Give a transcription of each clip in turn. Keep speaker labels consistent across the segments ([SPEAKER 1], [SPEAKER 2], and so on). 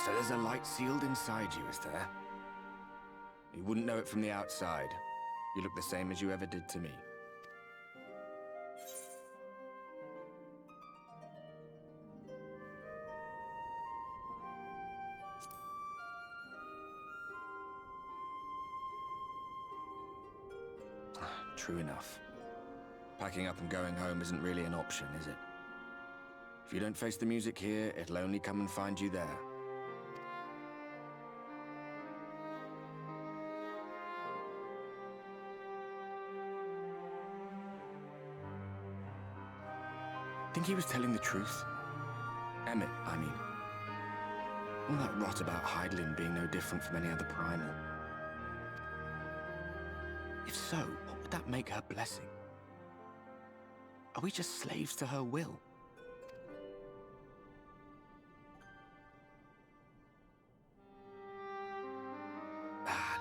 [SPEAKER 1] So there's a light sealed inside you, is there? You wouldn't know it from the outside. You look the same as you ever did to me. True enough. Packing up and going home isn't really an option, is it? If you don't face the music here, it'll only come and find you there. Think he was telling the truth? Emmett, I mean. All that rot about Hydaelyn being no different from any other primal. If so, what would that make her blessing? Are we just slaves to her will?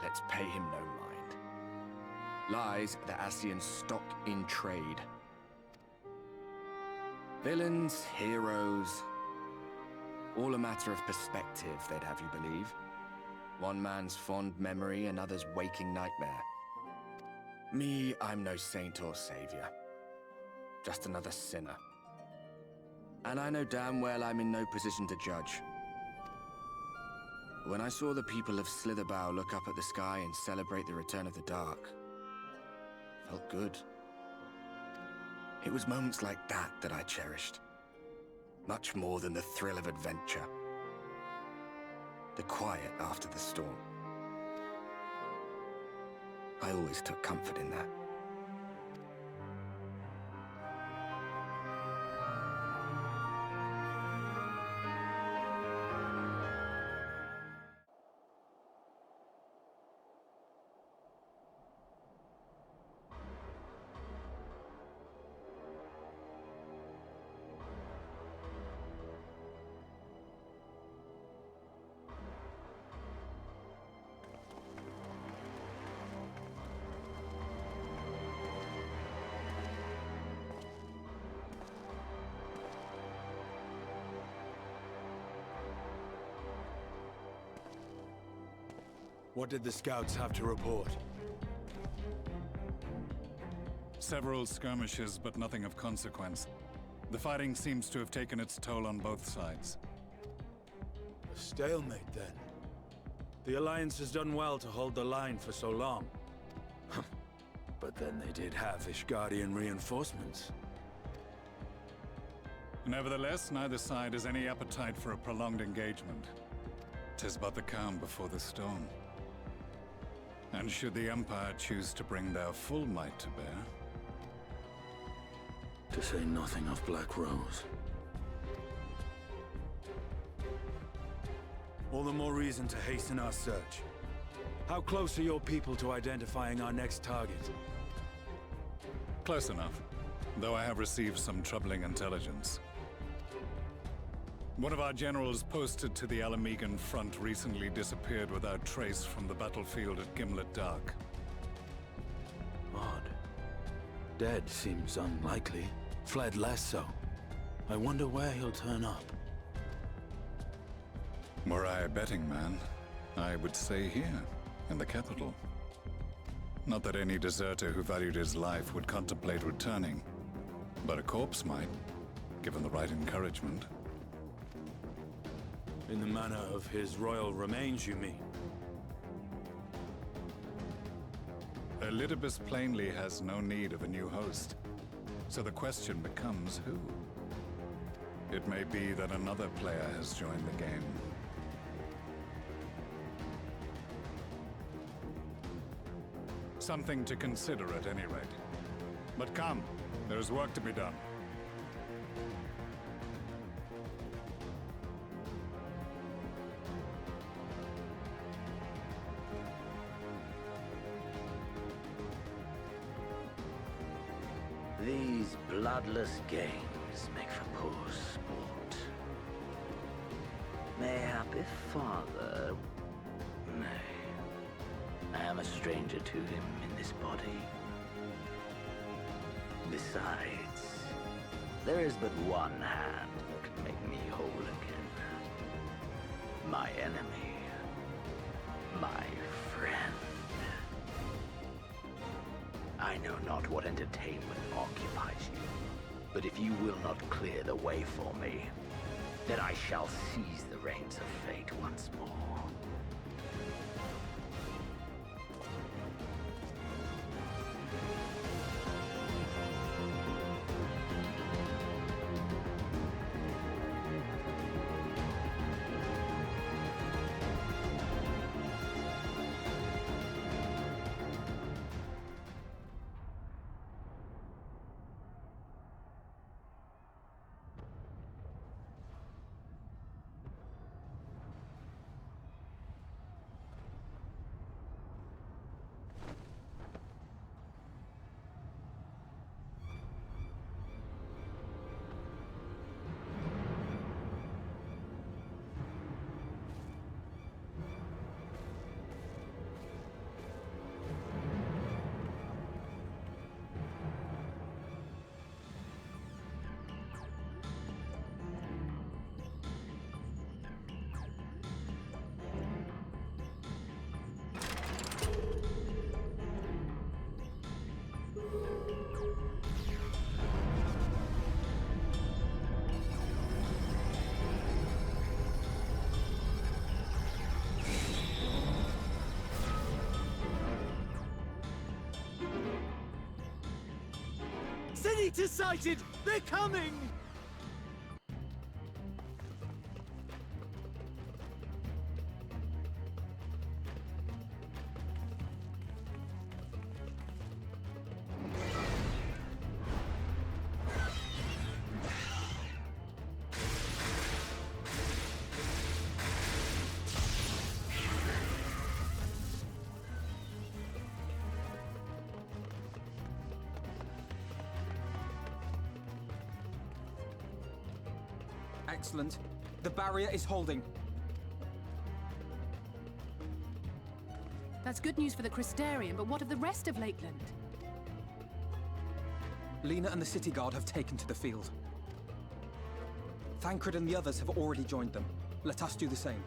[SPEAKER 1] Let's pay him no mind. Lies the Ascian stock in trade. Villains, heroes, all a matter of perspective, they'd have you believe. One man's fond memory, another's waking nightmare. Me, I'm no saint or savior. Just another sinner. And I know damn well I'm in no position to judge. When I saw the people of Slitherbow look up at the sky and celebrate the return of the dark, felt good. It was moments like that that I cherished. Much more than the thrill of adventure. The quiet after the storm. I always took comfort in that.
[SPEAKER 2] What did the scouts have to report?
[SPEAKER 3] Several skirmishes, but nothing of consequence. The fighting seems to have taken its toll on both sides.
[SPEAKER 2] A stalemate, then. The Alliance has done well to hold the line for so long. But then they did have Ishgardian reinforcements.
[SPEAKER 3] Nevertheless, neither side has any appetite for a prolonged engagement. 'Tis but the calm before the storm. And should the Empire choose to bring their full might to bear...
[SPEAKER 2] To say nothing of Black Rose. All the more reason to hasten our search. How close are your people to identifying our next target?
[SPEAKER 3] Close enough, though I have received some troubling intelligence. One of our generals posted to the Alamegan front recently disappeared without trace from the battlefield at Gimlet Dark.
[SPEAKER 2] Odd. Dead seems unlikely. Fled less so. I wonder where he'll turn up.
[SPEAKER 3] Were I a betting man, I would say here, in the capital. Not that any deserter who valued his life would contemplate returning, but a corpse might, given the right encouragement.
[SPEAKER 2] In the manner of his royal remains, you mean?
[SPEAKER 3] Elidibus plainly has no need of a new host, so the question becomes who? It may be that another player has joined the game. Something to consider at any rate. But come, there's work to be done.
[SPEAKER 4] These bloodless games make for poor sport. Mayhap if father... Nay. I am a stranger to him in this body. Besides, there is but one hand that can make me whole again. My enemy. My friend. I know not what entertainment occupies you, but if you will not clear the way for me, then I shall seize the reins of fate once more.
[SPEAKER 5] Sin-Eater sighted! They're coming!
[SPEAKER 6] Excellent. The barrier is holding.
[SPEAKER 7] That's good news for the Crystarian, but what of the rest of Lakeland?
[SPEAKER 6] Lena and the city guard have taken to the field. Thancred and the others have already joined them. Let us do the same.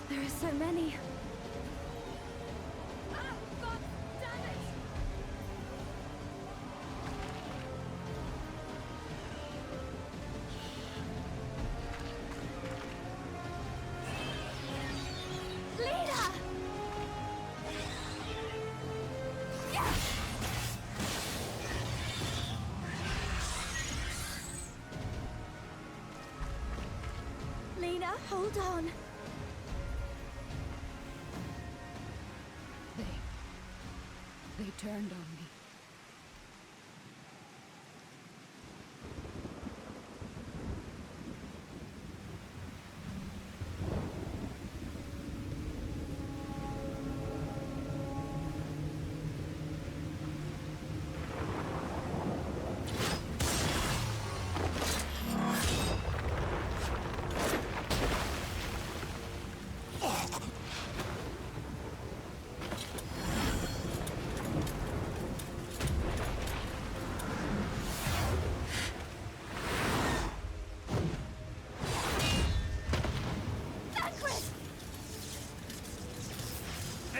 [SPEAKER 8] There are so many.
[SPEAKER 7] Ah, God damn it!
[SPEAKER 8] Lena! Lena, hold on.
[SPEAKER 7] They turned on me.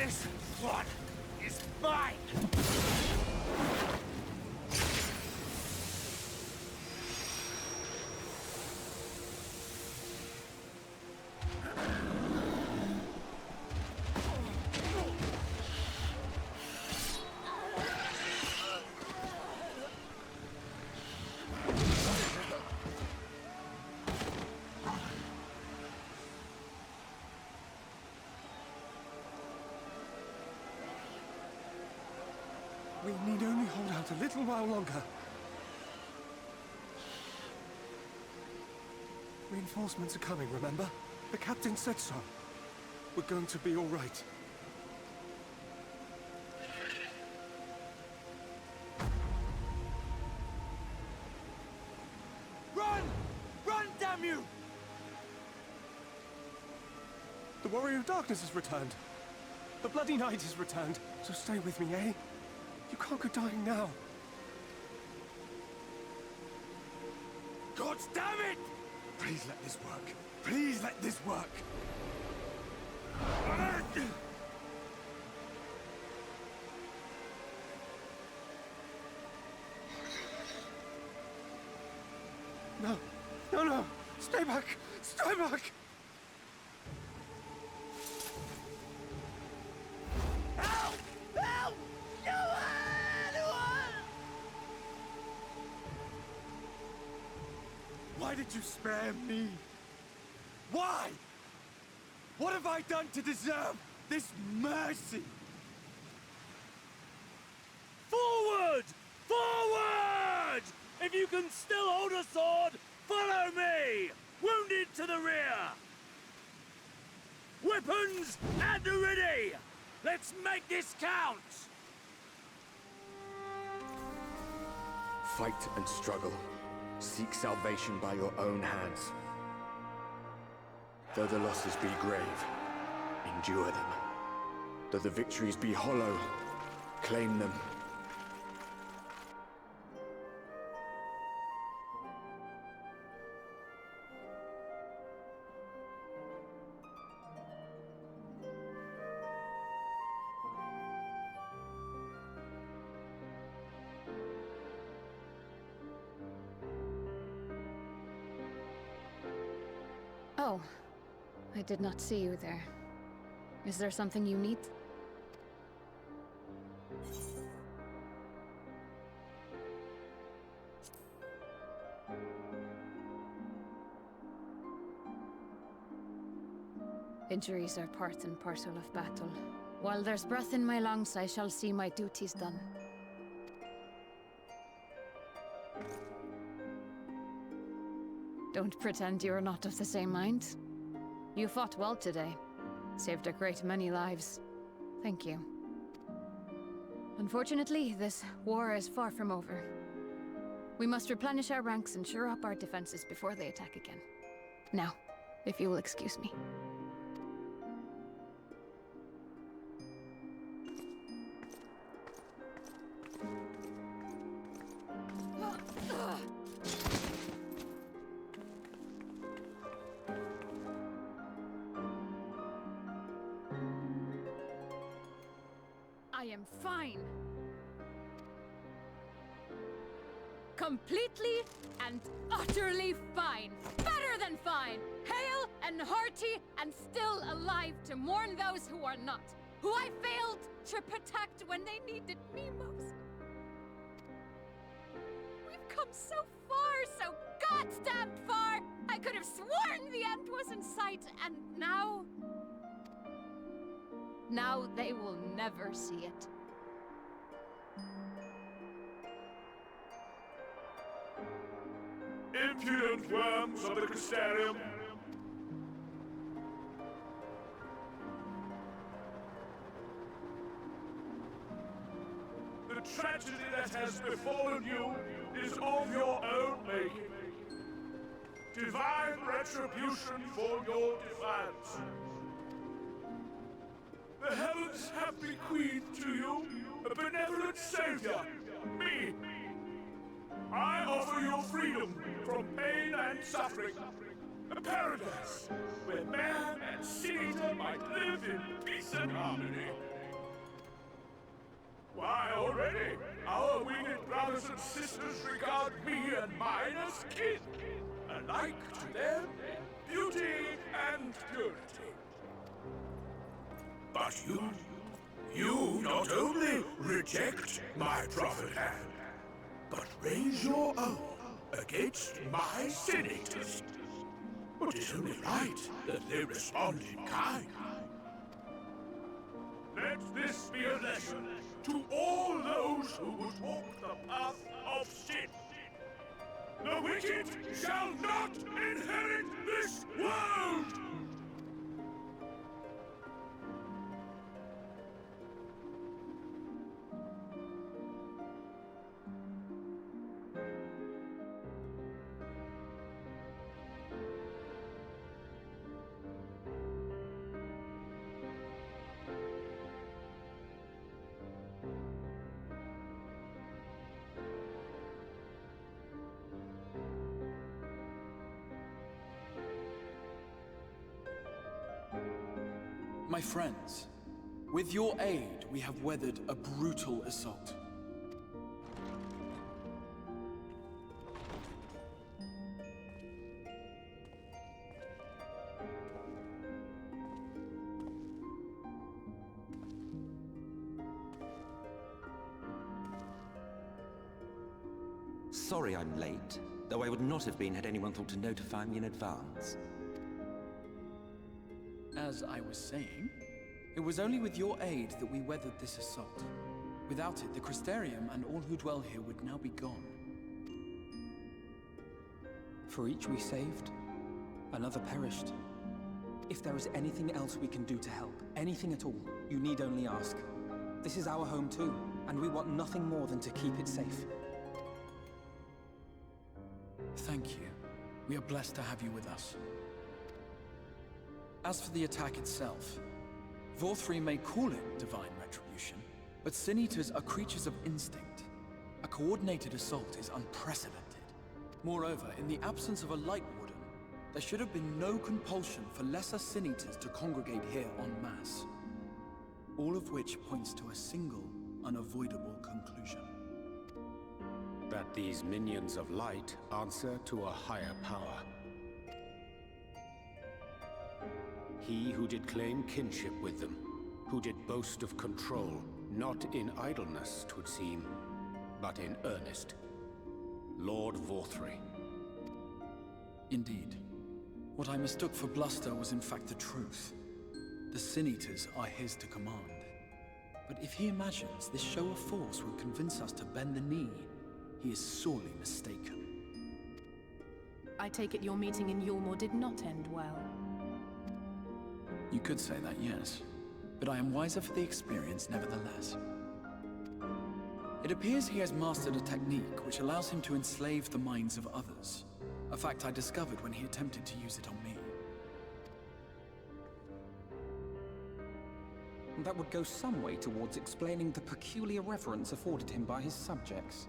[SPEAKER 5] This one is mine!
[SPEAKER 9] We need only hold out a little while longer. Reinforcements are coming, remember? The captain said so. We're going to be all right.
[SPEAKER 5] Run! Run, damn you!
[SPEAKER 9] The Warrior of Darkness has returned. The Bloody Knight has returned. So stay with me, eh? You can't go dying now.
[SPEAKER 5] God damn it! Please let this work. Please let this work.
[SPEAKER 9] No. No, no. Stay back. Stay back.
[SPEAKER 5] Help! Help! Anyone! Why did you spare me? Why? What have I done to deserve this mercy? Forward! Forward! If you can still hold a sword, follow me! Wounded to the rear! Weapons at the ready! Let's make this count!
[SPEAKER 1] Fight and struggle. Seek salvation by your own hands. Though the losses be grave, endure them. Though the victories be hollow, claim them.
[SPEAKER 7] Oh, I did not see you there. Is there something you need? Injuries are part and parcel of battle. While there's breath in my lungs, I shall see my duties done. Don't pretend you're not of the same mind. You fought well today. Saved a great many lives. Thank you. Unfortunately, this war is far from over. We must replenish our ranks and shore up our defenses before they attack again. Now, if you will excuse me. I am fine. Completely and utterly fine. Better than fine. Hale and hearty and still alive to mourn those who are not. Who I failed to protect when they needed me most. We've come so far, so goddamn far. I could have sworn the end was in sight, and now... Now they will never see it.
[SPEAKER 2] Impudent worms of the Crystarium! The tragedy that has befallen you is of your own making. Divine retribution for your defiance. The heavens have bequeathed to you a benevolent savior, me. I offer you freedom from pain and suffering. A paradise where man and sin eater might live in peace and harmony.
[SPEAKER 10] Why, already, our winged brothers and sisters regard me and mine as kin, alike to them in beauty and purity. But you not only reject my prophet hand, but raise your own against my senators. But it's only right that they respond in kind. Let this be a lesson to all those who would walk the path of sin. The wicked shall not inherit this world!
[SPEAKER 11] My friends, with your aid, we have weathered a brutal assault.
[SPEAKER 12] Sorry I'm late, though I would not have been had anyone thought to notify me in advance.
[SPEAKER 11] As I was saying, it was only with your aid that we weathered this assault. Without it, the Crystarium and all who dwell here would now be gone.
[SPEAKER 6] For each we saved, another perished. If there is anything else we can do to help, anything at all, you need only ask. This is our home too, and we want nothing more than to keep it safe.
[SPEAKER 11] Thank you. We are blessed to have you with us. As for the attack itself, Vorthri may call it divine retribution, but Sin Eaters are creatures of instinct. A coordinated assault is unprecedented. Moreover, in the absence of a Light Warden, there should have been no compulsion for lesser Sin Eaters to congregate here en masse. All of which points to a single, unavoidable conclusion.
[SPEAKER 13] That these minions of light answer to a higher power. He who did claim kinship with them, who did boast of control, not in idleness, 'twould seem, but in earnest. Lord Vorthri.
[SPEAKER 11] Indeed. What I mistook for bluster was in fact the truth. The Sin Eaters are his to command. But if he imagines this show of force will convince us to bend the knee, he is sorely mistaken.
[SPEAKER 14] I take it your meeting in Yulmore did not end well.
[SPEAKER 11] You could say that, yes. But I am wiser for the experience nevertheless. It appears he has mastered a technique which allows him to enslave the minds of others. A fact I discovered when he attempted to use it on me.
[SPEAKER 6] That would go some way towards explaining the peculiar reverence afforded him by his subjects.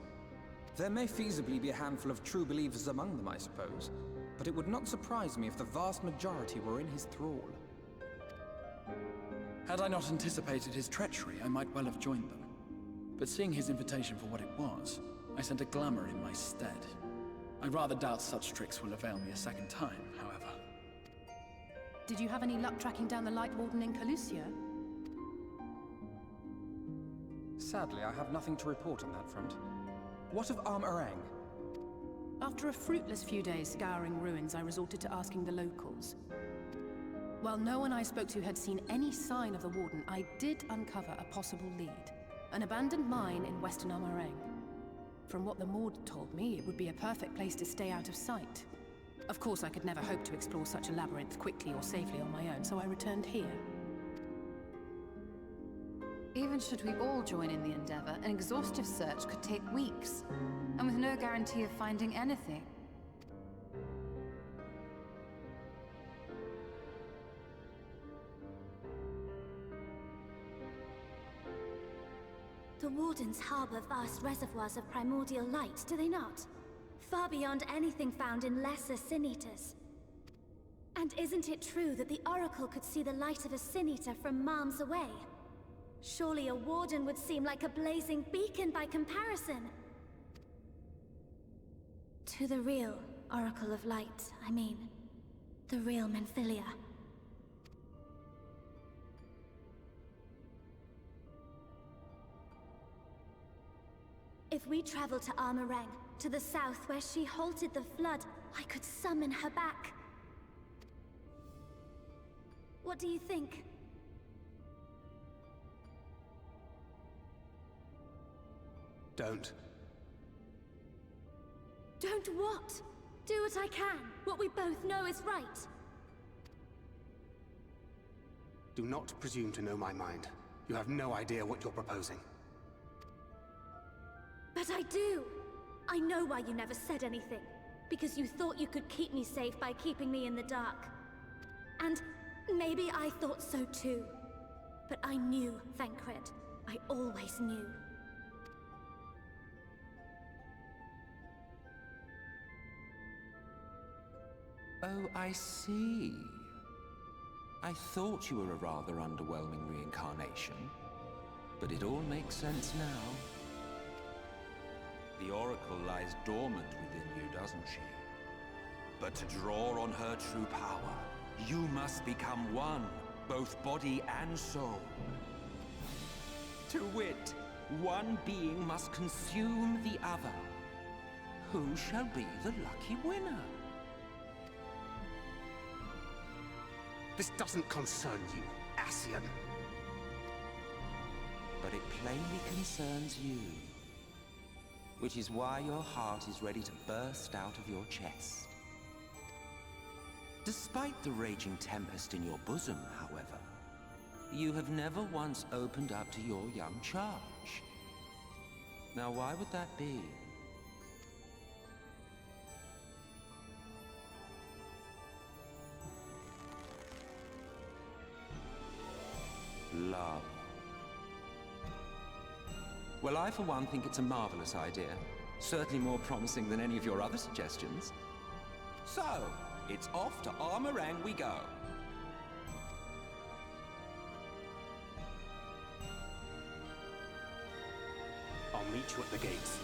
[SPEAKER 6] There may feasibly be a handful of true believers among them, I suppose, but it would not surprise me if the vast majority were in his thrall.
[SPEAKER 11] Had I not anticipated his treachery, I might well have joined them. But seeing his invitation for what it was, I sent a glamour in my stead. I rather doubt such tricks will avail me a second time, however.
[SPEAKER 14] Did you have any luck tracking down the Light Warden in Calusia?
[SPEAKER 6] Sadly, I have nothing to report on that front. What of Arm-Arang?
[SPEAKER 14] After a fruitless few days scouring ruins, I resorted to asking the locals. While no one I spoke to had seen any sign of the Warden, I did uncover a possible lead. An abandoned mine in western Arm-Arang. From what the Maud told me, it would be a perfect place to stay out of sight. Of course, I could never hope to explore such a labyrinth quickly or safely on my own, so I returned here.
[SPEAKER 7] Even should we all join in the endeavor, an exhaustive search could take weeks, and with no guarantee of finding anything.
[SPEAKER 8] The Wardens harbor vast reservoirs of primordial light, do they not? Far beyond anything found in lesser Sin Eaters. And isn't it true that the Oracle could see the light of a Sin Eater from miles away? Surely a warden would seem like a blazing beacon by comparison. To the real Oracle of Light, I mean. The real Menphilia. If we travel to Armoreng, to the south where she halted the flood, I could summon her back. What do you think?
[SPEAKER 9] Don't.
[SPEAKER 8] Don't what? Do what I can. What we both know is right.
[SPEAKER 9] Do not presume to know my mind. You have no idea what you're proposing.
[SPEAKER 8] But I do! I know why you never said anything. Because you thought you could keep me safe by keeping me in the dark. And maybe I thought so too. But I knew, Thancred. I always knew.
[SPEAKER 12] Oh, I see. I thought you were a rather underwhelming reincarnation. But it all makes sense now. The Oracle lies dormant within you, doesn't she? But to draw on her true power, you must become one, both body and soul. To wit, one being must consume the other. Who shall be the lucky winner?
[SPEAKER 9] This doesn't concern you, Ascian.
[SPEAKER 12] But it plainly concerns you. Which is why your heart is ready to burst out of your chest. Despite the raging tempest in your bosom, however, you have never once opened up to your young charge. Now, why would that be? Love. Well, I for one think it's a marvelous idea. Certainly more promising than any of your other suggestions. So, it's off to Armoreng we go.
[SPEAKER 9] I'll meet you at the gates.